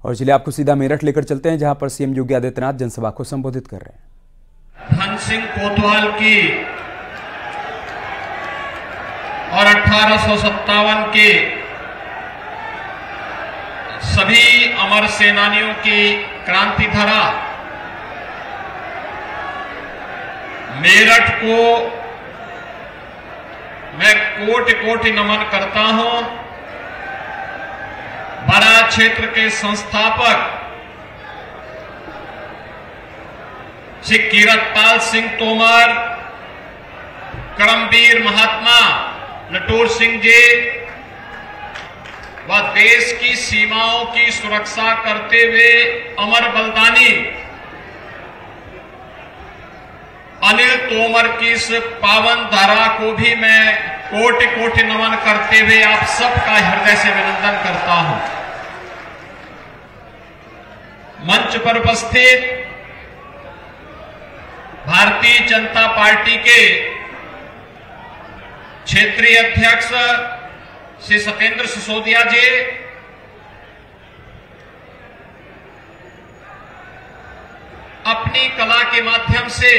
और चलिए आपको सीधा मेरठ लेकर चलते हैं, जहां पर सीएम योगी आदित्यनाथ जनसभा को संबोधित कर रहे हैं। धन सिंह कोतवाल की और 1857 के सभी अमर सेनानियों की क्रांति धरा मेरठ को मैं कोटि कोटि नमन करता हूं। बारात क्षेत्र के संस्थापक श्री किरतपाल सिंह तोमर, कर्मवीर महात्मा नटूर सिंह जी व देश की सीमाओं की सुरक्षा करते हुए अमर बलिदानी अनिल तोमर की इस पावन धारा को भी मैं कोटि कोटि नमन करते हुए आप सबका हृदय से अभिनंदन करता हूं। मंच पर उपस्थित भारतीय जनता पार्टी के क्षेत्रीय अध्यक्ष श्री सत्येंद्र सिसोदिया जी, अपनी कला के माध्यम से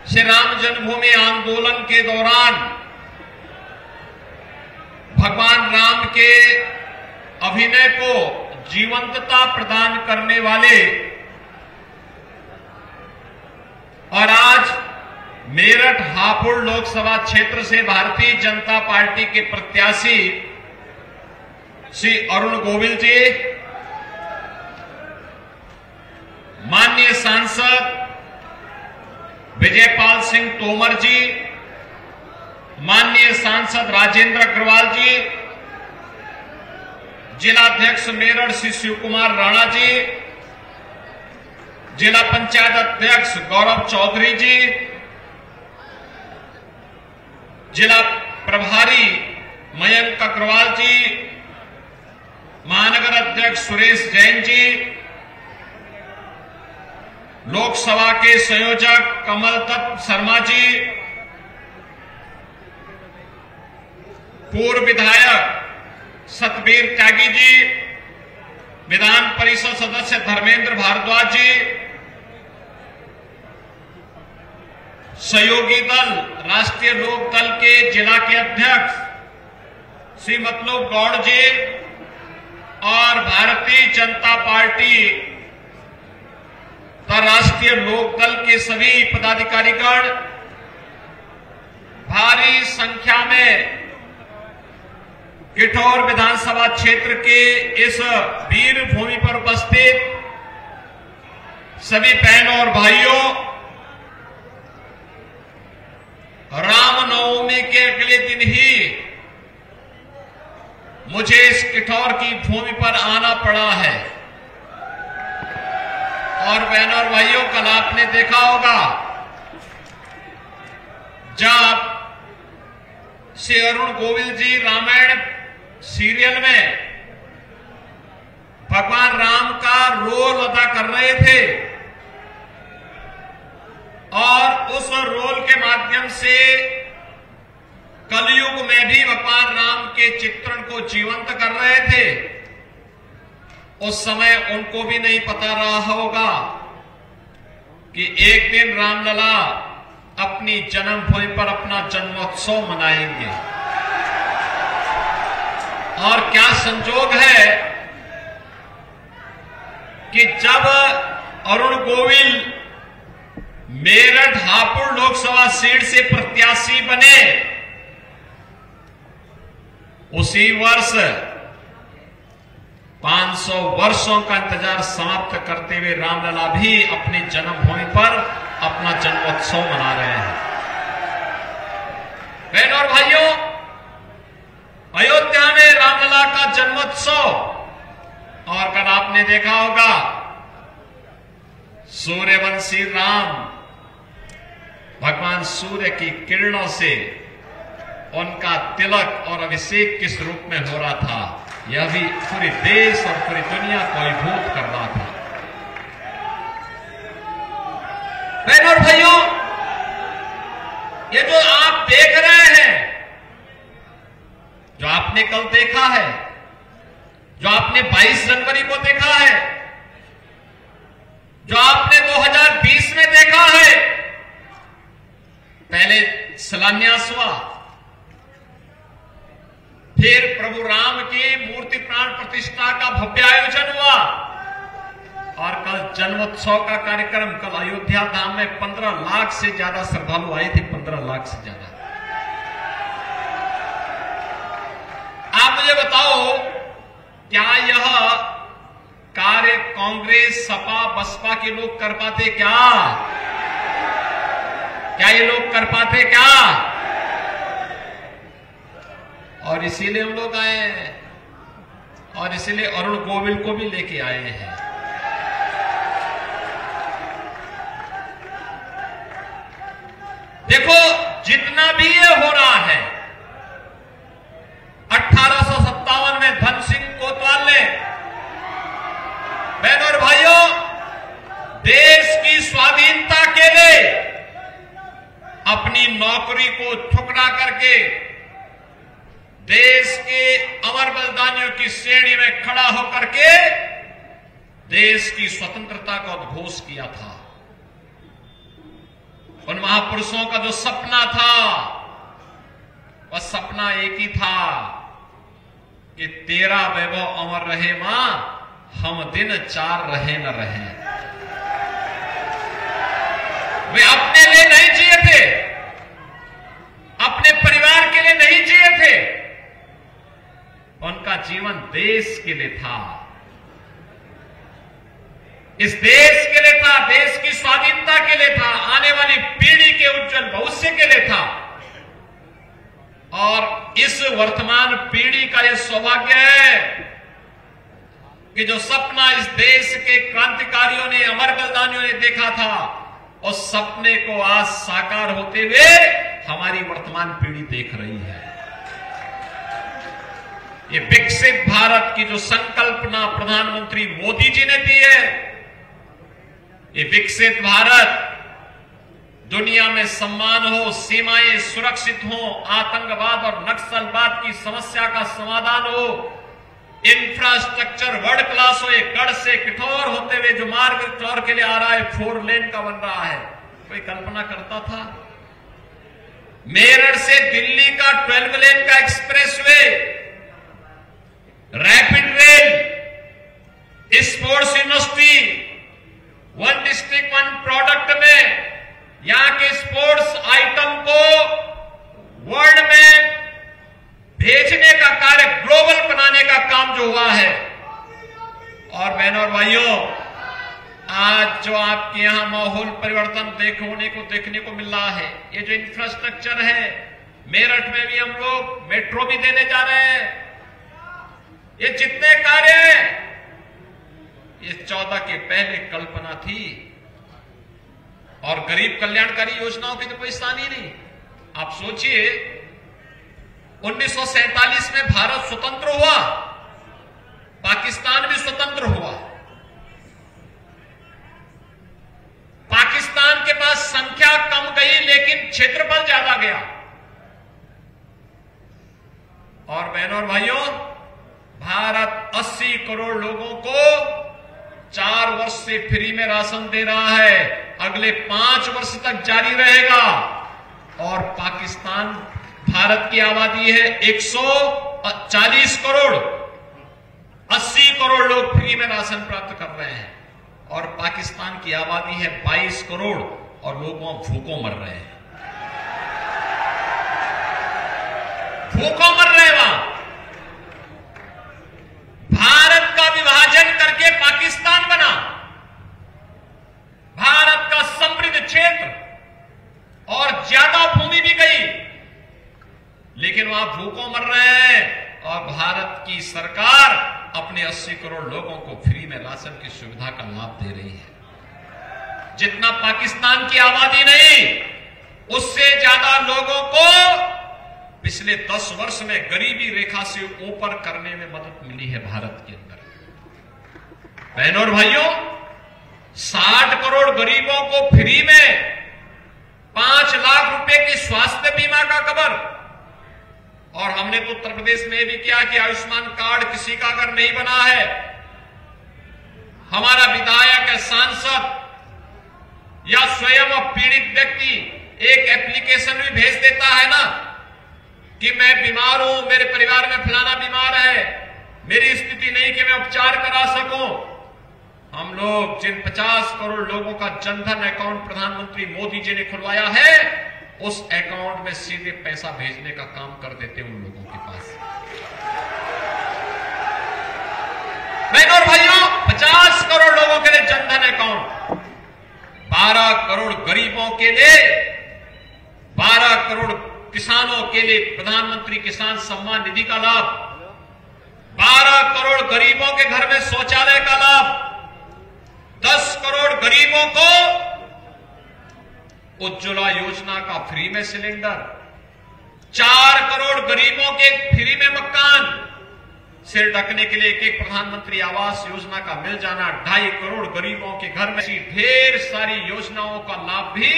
श्री राम जन्मभूमि आंदोलन के दौरान भगवान राम के अभिनय को जीवंतता प्रदान करने वाले और आज मेरठ हापुड़ लोकसभा क्षेत्र से भारतीय जनता पार्टी के प्रत्याशी श्री अरुण गोविल जी, माननीय सांसद विजयपाल सिंह तोमर जी, माननीय सांसद राजेंद्र अग्रवाल जी, जिलाध्यक्ष मेरठ श्री शिव कुमार राणा जी, जिला पंचायत अध्यक्ष गौरव चौधरी जी, जिला प्रभारी मयंक अग्रवाल जी, महानगर अध्यक्ष सुरेश जैन जी, लोकसभा के संयोजक कमल दत्त शर्मा जी, पूर्व विधायक सतबीर त्यागी जी, विधान परिषद सदस्य धर्मेंद्र भारद्वाज जी, सहयोगी दल राष्ट्रीय लोक दल के जिला के अध्यक्ष श्री मतलूब गौड़ जी और भारतीय जनता पार्टी तथा राष्ट्रीय लोक दल के सभी पदाधिकारीगण, भारी संख्या में किठौर विधानसभा क्षेत्र के इस वीर भूमि पर उपस्थित सभी बहनों और भाइयों, रामनवमी के अगले दिन ही मुझे इस किठौर की भूमि पर आना पड़ा है। और बहनों और भाइयों, कल आपने देखा होगा जब श्री अरुण गोविल जी रामायण सीरियल में भगवान राम का रोल अदा कर रहे थे और उस रोल के माध्यम से कलयुग में भी भगवान राम के चित्रण को जीवंत कर रहे थे, उस समय उनको भी नहीं पता रहा होगा कि एक दिन रामलला अपनी जन्मभूमि पर अपना जन्मोत्सव मनाएंगे। और क्या संजोग है कि जब अरुण गोविल मेरठ हापुड़ लोकसभा सीट से प्रत्याशी बने, उसी वर्ष 500 वर्षों का इंतजार समाप्त करते हुए रामलला भी अपनी जन्मभूमि पर अपना जन्मोत्सव मना रहे हैं। बहनों और भाइयों, अयोध्या में रामलला का जन्मोत्सव, और कल आपने देखा होगा सूर्यवंशी राम भगवान सूर्य की किरणों से उनका तिलक और अभिषेक किस रूप में हो रहा था, यह भी पूरे देश और पूरी दुनिया को अभिभूत कर रहा था। बहनों और भाइयों, ये जो आप देख रहे हैं, जो आपने कल देखा है, जो आपने 22 जनवरी को देखा है, जो आपने 2020 में देखा है, पहले शिलान्यास हुआ, फिर प्रभु राम की मूर्ति प्राण प्रतिष्ठा का भव्य आयोजन हुआ और कल जन्मोत्सव का कार्यक्रम। कल अयोध्या धाम में 15 लाख से ज्यादा श्रद्धालु आए थे, 15 लाख से ज्यादा। आप मुझे बताओ, क्या यह कार्य कांग्रेस, सपा, बसपा के लोग कर पाते क्या? क्या ये लोग कर पाते क्या? और इसीलिए हम लोग आए हैं और इसीलिए अरुण गोविल को भी लेके आए हैं। देखो, जितना भी ये हो रहा है, 1857 में धन सिंह कोतवाल ने, बहनों और भाइयों, देश की स्वाधीनता के लिए अपनी नौकरी को ठुकरा करके देश के अमर बलिदानियों की श्रेणी में खड़ा होकर के देश की स्वतंत्रता का उद्घोष किया था। उन महापुरुषों का जो सपना था, वह सपना एक ही था कि तेरा वैभव अमर रहे मां, हम दिन चार रहे न रहे। वे अपने लिए नहीं जिए थे, अपने परिवार के लिए नहीं जिए थे, उनका जीवन देश के लिए था, इस देश के लिए था, देश की स्वाधीनता के लिए था, आने वाली पीढ़ी के उज्जवल भविष्य के लिए था। और इस वर्तमान पीढ़ी का यह सौभाग्य है कि जो सपना इस देश के क्रांतिकारियों ने, अमर बलिदानियों ने देखा था, उस सपने को आज साकार होते हुए हमारी वर्तमान पीढ़ी देख रही है। ये विकसित भारत की जो संकल्पना प्रधानमंत्री मोदी जी ने दी है, ये विकसित भारत दुनिया में सम्मान हो, सीमाएं सुरक्षित हो, आतंकवाद और नक्सलवाद की समस्या का समाधान हो, इंफ्रास्ट्रक्चर वर्ल्ड क्लास हो, एक गढ़ से कठोर होते हुए जो मार्ग चौर के लिए आ रहा है, 4 लेन का बन रहा है। कोई कल्पना करता था? मेरठ से दिल्ली का 12 लेन का expressway, rapid rail, sports university, 1 district 1 product में यहां के स्पोर्ट्स आइटम को वर्ल्ड में भेजने का कार्य, ग्लोबल बनाने का काम जो हुआ है। और बहनों और भाइयों, आज जो आपके यहां माहौल परिवर्तन देखने को मिल रहा है, ये जो इंफ्रास्ट्रक्चर है, मेरठ में भी हम लोग मेट्रो भी देने जा रहे हैं, ये जितने कार्य हैं, ये 14 के पहले कल्पना थी। और गरीब कल्याणकारी योजनाओं की तो कोई स्थान ही नहीं। आप सोचिए, 1947 में भारत स्वतंत्र हुआ, पाकिस्तान भी स्वतंत्र हुआ। पाकिस्तान के पास संख्या कम गई लेकिन क्षेत्रफल ज्यादा गया। और बहनों और भाइयों, भारत 80 करोड़ लोगों को 4 वर्ष से फ्री में राशन दे रहा है, अगले 5 वर्ष तक जारी रहेगा। और पाकिस्तान, भारत की आबादी है 140 करोड़, 80 करोड़ लोग फ्री में राशन प्राप्त कर रहे हैं, और पाकिस्तान की आबादी है 22 करोड़ और लोग वहां भूखों मर रहे हैं, भूखों मर रहे हैं वहां। भारत का विभाजन करके पाकिस्तान बना, भारत का समृद्ध क्षेत्र, और ज्यादा भूमि भी गई, लेकिन वहां भूखों मर रहे हैं। और भारत की सरकार अपने 80 करोड़ लोगों को फ्री में राशन की सुविधा का लाभ दे रही है। जितना पाकिस्तान की आबादी नहीं, उससे ज्यादा लोगों को पिछले 10 वर्ष में गरीबी रेखा से ऊपर करने में मदद मिली है भारत के अंदर। बहनों और भाइयों, 60 करोड़ गरीबों को फ्री में 5 लाख रुपए के स्वास्थ्य बीमा का कवर, और हमने तो उत्तर प्रदेश में भी किया कि आयुष्मान कार्ड किसी का अगर नहीं बना है, हमारा विधायक या सांसद या स्वयं पीड़ित व्यक्ति एक एप्लीकेशन भी भेज देता है ना कि मैं बीमार हूं, मेरे परिवार में फलाना बीमार है, मेरी स्थिति नहीं कि मैं उपचार करा सकूं। हम लोग जिन 50 करोड़ लोगों का जनधन अकाउंट प्रधानमंत्री मोदी जी ने खुलवाया है, उस अकाउंट में सीधे पैसा भेजने का काम कर देते उन लोगों के पास। बहनों और भाइयों, 50 करोड़ लोगों के लिए जनधन अकाउंट, 12 करोड़ गरीबों के लिए, 12 करोड़ किसानों के लिए प्रधानमंत्री किसान सम्मान निधि का लाभ, 12 करोड़ गरीबों के घर में शौचालय का लाभ, 10 करोड़ गरीबों को उज्ज्वला योजना का फ्री में सिलेंडर, 4 करोड़ गरीबों के फ्री में मकान, सिर ढकने के लिए एक प्रधानमंत्री आवास योजना का मिल जाना, 2.5 करोड़ गरीबों के घर में ढेर सारी योजनाओं का लाभ भी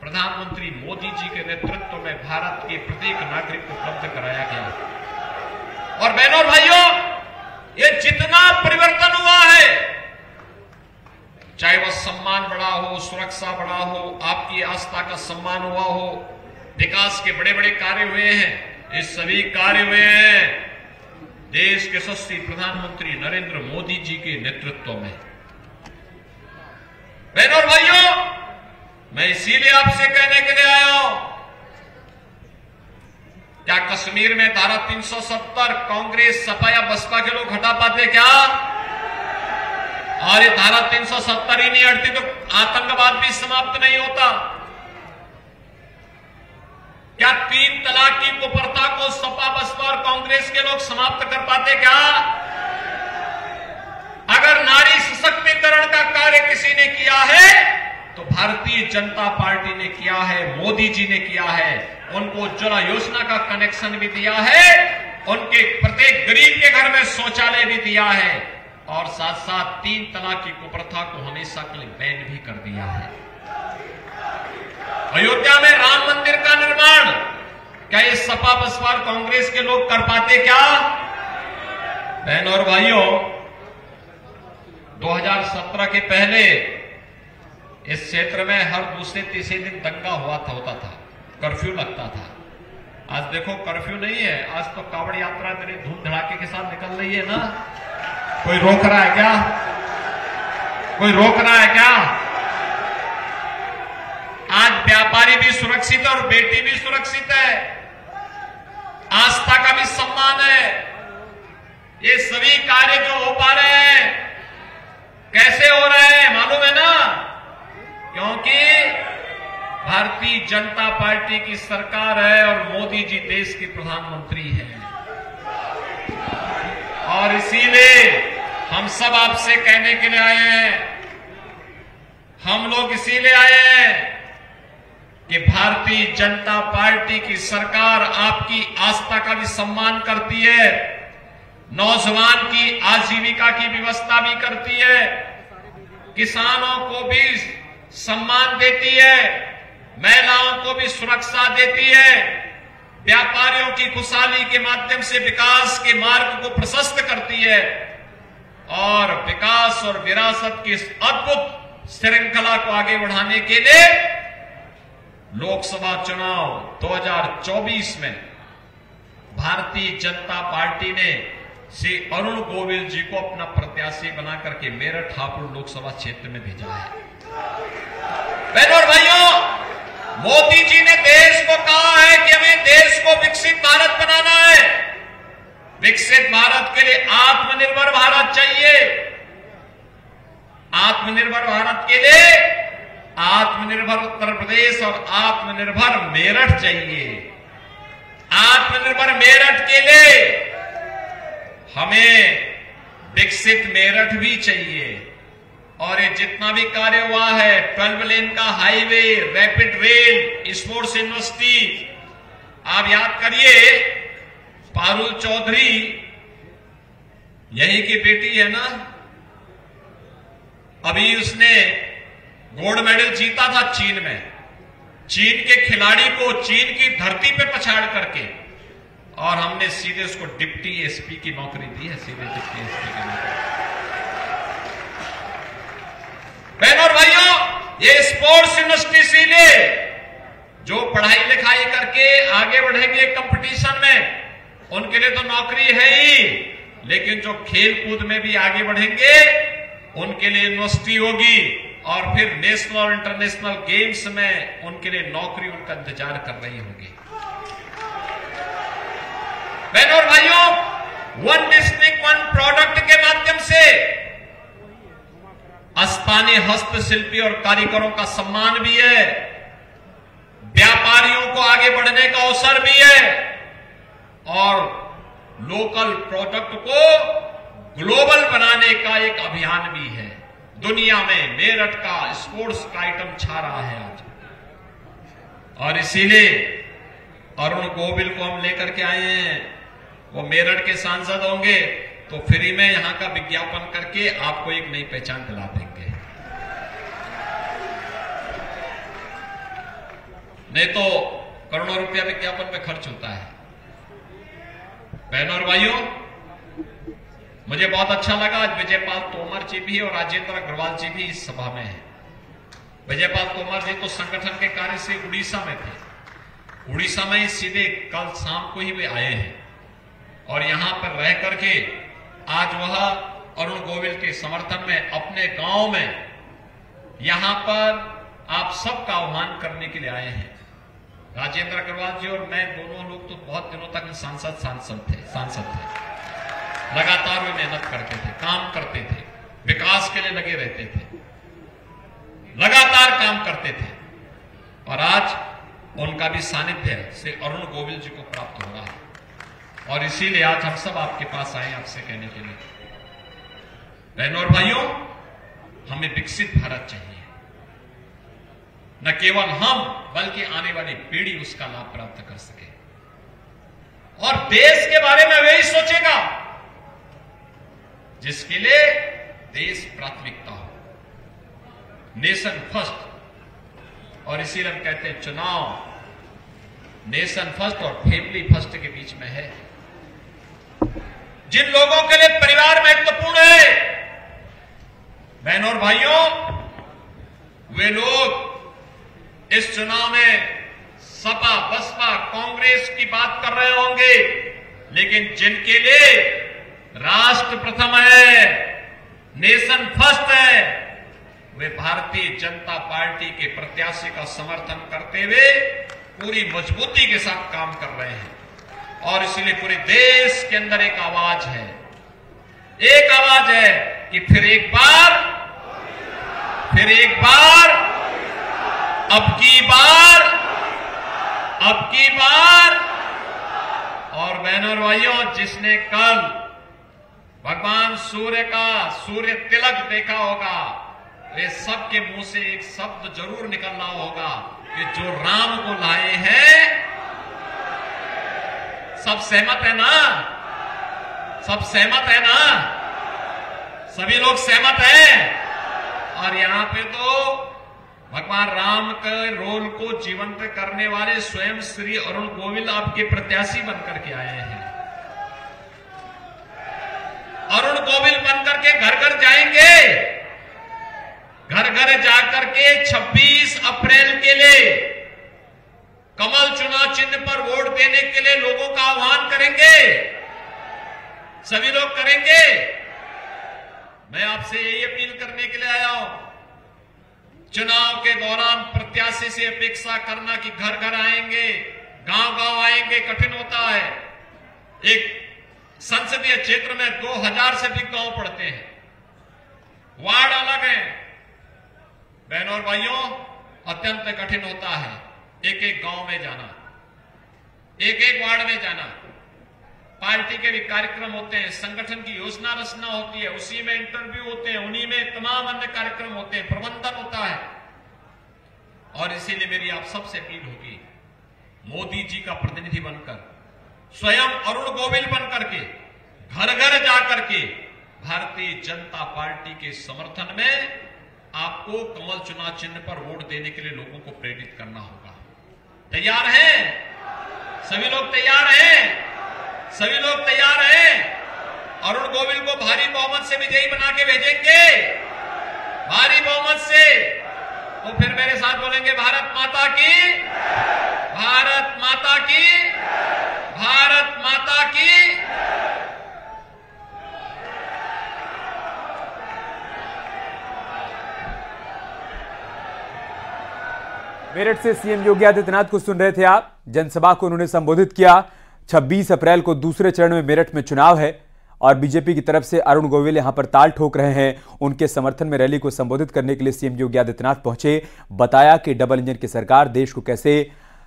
प्रधानमंत्री मोदी जी के नेतृत्व में भारत के प्रत्येक नागरिक को उपलब्ध कराया गया। और बहनों और भाइयों, ये जितना परिवर्तन हुआ है, चाहे वह सम्मान बढ़ा हो, सुरक्षा बढ़ा हो, आपकी आस्था का सम्मान हुआ हो, विकास के बड़े बड़े कार्य हुए हैं, ये सभी कार्य हुए हैं देश के यशस्वी प्रधानमंत्री नरेंद्र मोदी जी के नेतृत्व में। बहनों और भाइयों, मैं इसीलिए आपसे कहने के लिए आया हूं, क्या कश्मीर में धारा 370 कांग्रेस, सपा या बसपा के लोग हटा पाते क्या? और ये धारा 370 ही नहीं हटती तो आतंकवाद भी समाप्त नहीं होता। क्या 3 तलाक की कुप्रथा को सपा, बसपा और कांग्रेस के लोग समाप्त कर पाते क्या? अगर नारी सशक्तिकरण का कार्य किसी ने किया है तो भारतीय जनता पार्टी ने किया है, मोदी जी ने किया है। उनको उज्ज्वला योजना का कनेक्शन भी दिया है, उनके प्रत्येक गरीब के घर में शौचालय भी दिया है, और साथ साथ 3 तलाक की कुप्रथा को हमेशा के लिए बैन भी कर दिया है। अयोध्या में राम मंदिर का निर्माण क्या ये सपा, बसपा और कांग्रेस के लोग कर पाते क्या? बहनों और भाइयों, 2017 के पहले इस क्षेत्र में हर दूसरे तीसरे दिन दंगा होता था, कर्फ्यू लगता था। आज देखो कर्फ्यू नहीं है, आज तो कावड़ यात्रा मेरे धूम धड़ाके के साथ निकल रही है ना। कोई रोक रहा है क्या? कोई रोक रहा है क्या? आज व्यापारी भी सुरक्षित है और बेटी भी सुरक्षित है, आस्था का भी सम्मान है। ये सभी कार्य जो हो पा रहे हैं, कैसे हो रहे हैं मालूम है ना? क्योंकि भारतीय जनता पार्टी की सरकार है और मोदी जी देश के प्रधानमंत्री हैं। और इसीलिए हम सब आपसे कहने के लिए आए हैं, हम लोग इसीलिए आए हैं कि भारतीय जनता पार्टी की सरकार आपकी आस्था का भी सम्मान करती है, नौजवान की आजीविका की व्यवस्था भी करती है, किसानों को भी सम्मान देती है, महिलाओं को भी सुरक्षा देती है, व्यापारियों की खुशहाली के माध्यम से विकास के मार्ग को प्रशस्त करती है, और विकास और विरासत की इस अद्भुत श्रृंखला को आगे बढ़ाने के लिए लोकसभा चुनाव 2024 में भारतीय जनता पार्टी ने श्री अरुण गोविल जी को अपना प्रत्याशी बनाकर के मेरठ हापुड़ लोकसभा क्षेत्र में भेजा है। बहनों और भाइयों, मोदी जी ने देश को कहा है कि हमें देश को विकसित भारत बनाना है। विकसित भारत के लिए आत्मनिर्भर भारत चाहिए। आत्मनिर्भर भारत के लिए आत्मनिर्भर उत्तर प्रदेश और आत्मनिर्भर मेरठ चाहिए। आत्मनिर्भर मेरठ के लिए हमें विकसित मेरठ भी चाहिए। और ये जितना भी कार्य हुआ है, 12 लेन का highway, rapid rail, sports university, आप याद करिए पारुल चौधरी यही की बेटी है ना, अभी उसने गोल्ड मेडल जीता था चीन में। चीन के खिलाड़ी को चीन की धरती पे पछाड़ करके और हमने सीधे उसको डिप्टी एसपी की नौकरी दी है, सीधे डिप्टी एसपी की नौकरी। बहनों और भाइयों, ये स्पोर्ट्स यूनिवर्सिटी इसीलिए जो पढ़ाई लिखाई करके आगे बढ़ेंगे कंपटीशन में, उनके लिए तो नौकरी है ही, लेकिन जो खेल कूद में भी आगे बढ़ेंगे उनके लिए यूनिवर्सिटी होगी, और फिर नेशनल और इंटरनेशनल गेम्स में उनके लिए नौकरी उनका इंतजार कर रही होगी। बहनों और भाइयों, वन डिस्ट्रिक्ट वन प्रोडक्ट के माध्यम से स्थानीय हस्तशिल्पी और कारीगरों का सम्मान भी है, व्यापारियों को आगे बढ़ने का अवसर भी है, और लोकल प्रोडक्ट को ग्लोबल बनाने का एक अभियान भी है। दुनिया में मेरठ का स्पोर्ट्स का आइटम छा रहा है आज, और इसीलिए अरुण गोविल को हम लेकर के आए हैं। वो मेरठ के सांसद होंगे तो फ्री में यहां का विज्ञापन करके आपको एक नई पहचान दिला देंगे, नहीं तो करोड़ों रुपया विज्ञापन में खर्च होता है। बहनों और भाइयों, मुझे बहुत अच्छा लगा आज विजयपाल तोमर जी भी और राजेंद्र अग्रवाल जी भी इस सभा में हैं। विजयपाल तोमर जी तो संगठन के कार्य से उड़ीसा में थे, उड़ीसा में सीधे कल शाम को ही वे आए हैं, और यहां पर रह करके आज वह अरुण गोविल के समर्थन में अपने गांव में यहां पर आप सबका आह्वान करने के लिए आए हैं। राजेंद्र अग्रवाल जी और मैं दोनों लोग तो बहुत दिनों तक सांसद थे, लगातार वे मेहनत करते थे, काम करते थे, विकास के लिए लगे रहते थे, लगातार काम करते थे, और आज उनका भी सानिध्य से अरुण गोविल जी को प्राप्त हो रहा है, और इसीलिए आज हम सब आपके पास आए आपसे कहने के लिए। बहनों और भाइयों, हमें विकसित भारत चाहिए, न केवल हम बल्कि आने वाली पीढ़ी उसका लाभ प्राप्त कर सके, और देश के बारे में वही सोचेगा जिसके लिए देश प्राथमिकता हो, नेशन फर्स्ट। और इसीलिए हम कहते हैं चुनाव नेशन फर्स्ट और फैमिली फर्स्ट के बीच में है। जिन लोगों के लिए परिवार महत्वपूर्ण है, बहनों और भाइयों, वे लोग इस चुनाव में सपा बसपा कांग्रेस की बात कर रहे होंगे, लेकिन जिनके लिए राष्ट्र प्रथम है, नेशन फर्स्ट है, वे भारतीय जनता पार्टी के प्रत्याशी का समर्थन करते हुए पूरी मजबूती के साथ काम कर रहे हैं, और इसलिए पूरे देश के अंदर एक आवाज है कि फिर एक बार, अब की बार। और बहनों और भाइयों, जिसने कल भगवान सूर्य तिलक देखा होगा, वे सबके मुंह से एक शब्द जरूर निकल रहा होगा कि जो राम को लाए हैं। सब सहमत है ना? सब सहमत है ना? सभी लोग सहमत हैं। और यहां पे तो भगवान राम के रोल को जीवंत करने वाले स्वयं श्री अरुण गोविल आपके प्रत्याशी बनकर के आए हैं। अरुण गोविल बनकर के घर घर जाएंगे, घर घर जाकर के 26 अप्रैल के लिए कमल चुनाव चिन्ह पर वोट देने के लिए लोगों का आह्वान करेंगे। सभी लोग करेंगे। मैं आपसे यही अपील करने के लिए आया हूं। चुनाव के दौरान प्रत्याशी से अपेक्षा करना कि घर घर आएंगे, गांव गांव आएंगे, कठिन होता है। एक संसदीय क्षेत्र में 2000 से अधिक गांव पड़ते हैं, वार्ड अलग है। बहनों और भाइयों, अत्यंत कठिन होता है एक एक गांव में जाना, एक एक वार्ड में जाना। पार्टी के भी कार्यक्रम होते हैं, संगठन की योजना रचना होती है, उसी में इंटरव्यू होते हैं, उन्हीं में तमाम अन्य कार्यक्रम होते हैं, प्रबंधन होता है। और इसीलिए मेरी आप सबसे अपील होगी, मोदी जी का प्रतिनिधि बनकर, स्वयं अरुण गोविल बनकर के घर घर जाकर के भारतीय जनता पार्टी के समर्थन में आपको कमल चुनाव चिन्ह पर वोट देने के लिए लोगों को प्रेरित करना होगा। तैयार हैं? सभी लोग तैयार हैं? सभी लोग तैयार हैं? अरुण गोविल को भारी बहुमत से विजयी बना के भेजेंगे, भारी बहुमत से। तो फिर मेरे साथ बोलेंगे भारत माता की, भारत माता की, भारत माता की। मेरठ से सीएम योगी आदित्यनाथ को सुन रहे थे आप। जनसभा को उन्होंने संबोधित किया। 26 अप्रैल को दूसरे चरण में मेरठ में चुनाव है और बीजेपी की तरफ से अरुण गोविल यहां पर ताल ठोक रहे हैं। उनके समर्थन में रैली को संबोधित करने के लिए सीएम योगी आदित्यनाथ पहुंचे। बताया कि डबल इंजन की सरकार देश को कैसे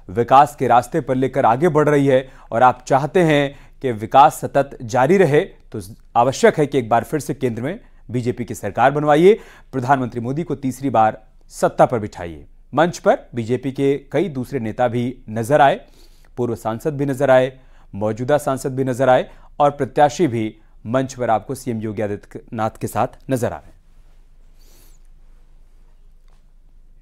विकास के रास्ते पर लेकर आगे बढ़ रही है और आप चाहते हैं कि विकास सतत जारी रहे तो आवश्यक है कि एक बार फिर से केंद्र में बीजेपी की सरकार बनवाइए, प्रधानमंत्री मोदी को तीसरी बार सत्ता पर बिठाइए। मंच पर बीजेपी के कई दूसरे नेता भी नजर आए, पूर्व सांसद भी नजर आए, मौजूदा सांसद भी नजर आए और प्रत्याशी भी मंच पर आपको सीएम योगी आदित्यनाथ के साथ नजर आ रहे हैं।